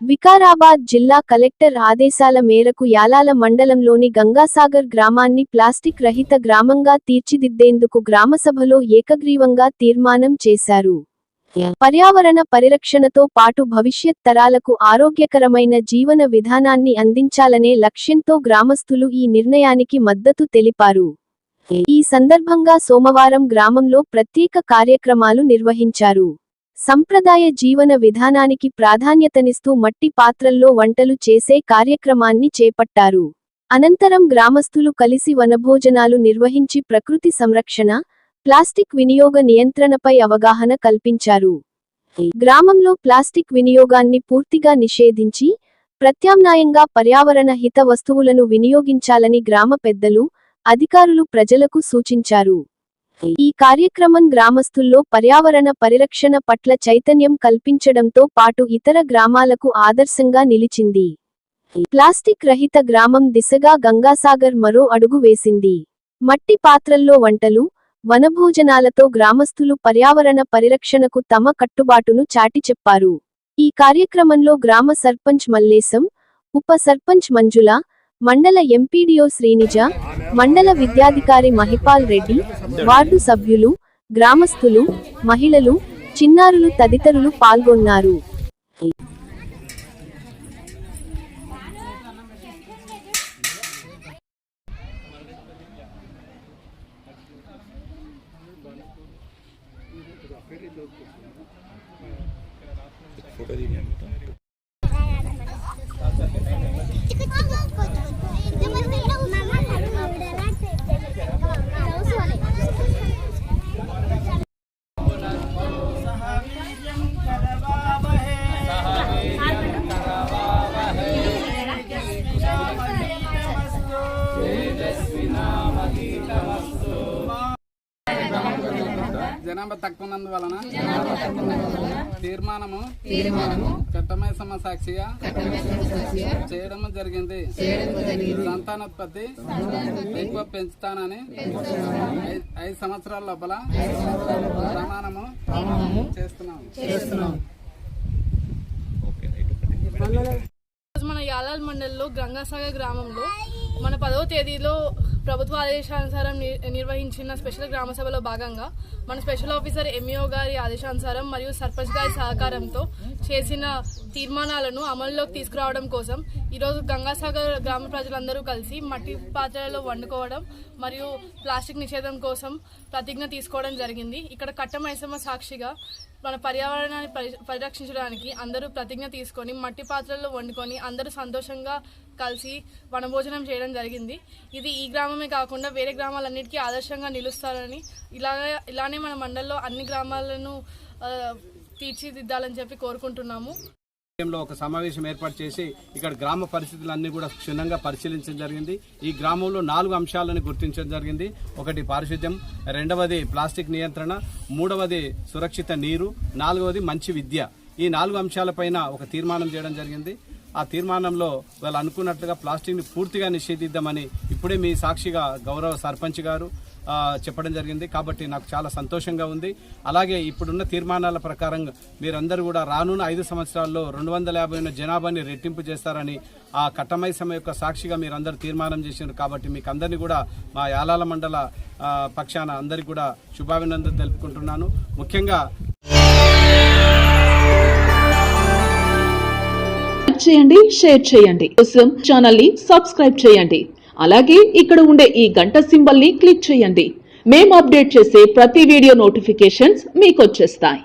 వికారాబాద్ జిల్లా కలెక్టర్ ఆదేశాల మేరకు యాలాల మండలంలోని గంగాసాగర్ గ్రామాన్ని ప్లాస్టిక్ రహిత గ్రామంగా తీర్చిదిద్దేందుకు గ్రామసభలో ఏకగ్రీవంగా తీర్మానం చేశారు. పర్యావరణ పరిరక్షణతో పాటు భవిష్యత్ తరాలకు ఆరోగ్యకరమైన జీవన విధానాన్ని అందించాలనే లక్ష్యంతో గ్రామస్తులు ఈ నిర్ణయానికి మద్దతు తెలిపారు. ఈ సందర్భంగా సోమవారం గ్రామంలో ప్రత్యేక కార్యక్రమాలు నిర్వహించారు. సంప్రదాయ జీవన విధానానికి ప్రాధాన్యతనిస్తూ మట్టి పాత్రల్లో వంటలు చేసే కార్యక్రమాన్ని చేపట్టారు. అనంతరం గ్రామస్తులు కలిసి వనభోజనాలు నిర్వహించి ప్రకృతి సంరక్షణ, ప్లాస్టిక్ వినియోగ నియంత్రణపై అవగాహన కల్పించారు. గ్రామంలో ప్లాస్టిక్ వినియోగాన్ని పూర్తిగా నిషేధించి, ప్రత్యామ్నాయంగా పర్యావరణ హిత వస్తువులను వినియోగించాలని గ్రామ పెద్దలు, అధికారులు ప్రజలకు సూచించారు. ఈ కార్యక్రమం గ్రామస్తుల్లో పర్యావరణ పరిరక్షణ పట్ల చైతన్యం కల్పించడంతో పాటు ఇతర గ్రామాలకు ఆదర్శంగా నిలిచింది. ప్లాస్టిక్ రహిత గ్రామం దిశగా గంగాసాగర్ మరో అడుగు వేసింది. మట్టి పాత్రల్లో వంటలు, వనభోజనాలతో గ్రామస్తులు పర్యావరణ పరిరక్షణకు తమ కట్టుబాటును చాటి చెప్పారు. ఈ కార్యక్రమంలో గ్రామ సర్పంచ్ మల్లేశం, ఉప సర్పంచ్ మంజుల, మండల ఎంపీడీఓ శ్రీనిజ, మండల విద్యాధికారి మహిపాల్ రెడ్డి, వార్డు సభ్యులు, గ్రామస్తులు, మహిళలు, చిన్నారులు తదితరులు పాల్గొన్నారు. జనాభా తక్కువనందువలన తీర్మానము చట్టమైసమ్మ సాక్షిగా చేయడం జరిగింది. సంతానోత్పత్తి ఎక్కువ పెంచుతానని 5 సంవత్సరాల లోపల ప్రమాణము చేస్తున్నాం. మన యాలాల్ మండలంలో గంగాసాగర్ గ్రామంలో మన 10వ తేదీలో ప్రభుత్వ ఆదేశానుసారం నిర్వహించిన స్పెషల్ గ్రామ సభలో భాగంగా మన స్పెషల్ ఆఫీసర్ ఎంఈఓ గారి ఆదేశానుసారం మరియు సర్పంచ్ గారి సహకారంతో చేసిన తీర్మానాలను అమల్లోకి తీసుకురావడం కోసం ఈరోజు గంగాసాగర్ గ్రామ ప్రజలందరూ కలిసి మట్టి పాత్రలలో వండుకోవడం మరియు ప్లాస్టిక్ నిషేధం కోసం ప్రతిజ్ఞ తీసుకోవడం జరిగింది. ఇక్కడ కట్టమైసమ్మ సాక్షిగా మన పర్యావరణాన్ని పరిరక్షించడానికి అందరూ ప్రతిజ్ఞ తీసుకొని మట్టి పాత్రల్లో వండుకొని అందరూ సంతోషంగా కలిసి వనభోజనం చేయడం జరిగింది. ఇది ఈ గ్రామమే కాకుండా వేరే గ్రామాలన్నిటికీ ఆదర్శంగా నిలుస్తారని, ఇలానే మన మండలంలో అన్ని గ్రామాలను తీర్చిదిద్దాలని చెప్పి కోరుకుంటున్నాము. ఒక సమావేశం ఏర్పాటు చేసి ఇక్కడ గ్రామ పరిస్థితులన్నీ కూడా క్షుణ్ణంగా పరిశీలించడం జరిగింది. ఈ గ్రామంలో 4 అంశాలను గుర్తించడం జరిగింది. ఒకటి పారిశుద్ధ్యం, రెండవది ప్లాస్టిక్ నియంత్రణ, మూడవది సురక్షిత నీరు, 4వది మంచి విద్య. ఈ 4 అంశాలపైన ఒక తీర్మానం చేయడం జరిగింది. ఆ తీర్మానంలో వాళ్ళు అనుకున్నట్లుగా ప్లాస్టిక్ని పూర్తిగా నిషేధిద్దామని ఇప్పుడే మీ సాక్షిగా గౌరవ సర్పంచ్ గారు చెప్పడం జరిగింది. కాబట్టి నాకు చాలా సంతోషంగా ఉంది. అలాగే ఇప్పుడున్న తీర్మానాల ప్రకారం మీరందరూ కూడా రానున్న 5 సంవత్సరాల్లో 250 జనాభాని రెట్టింపు చేస్తారని ఆ కట్టమైసమ్మ యొక్క సాక్షిగా మీరందరూ తీర్మానం చేసినారు. కాబట్టి మీకు అందరినీ కూడా మా యాలాల మండల పక్షాన అందరికీ కూడా శుభాభినందనలు తెలుపుకుంటున్నాను. ముఖ్యంగా చేయండి, షేర్ చేయండి, కోసం ఛానల్ ని సబ్స్క్రైబ్ చేయండి. అలాగే ఇక్కడ ఉండే ఈ గంట సింబల్ ని క్లిక్ చేయండి. మేము అప్డేట్ చేసే ప్రతి వీడియో నోటిఫికేషన్స్ మీకు వచ్చేస్తాయి.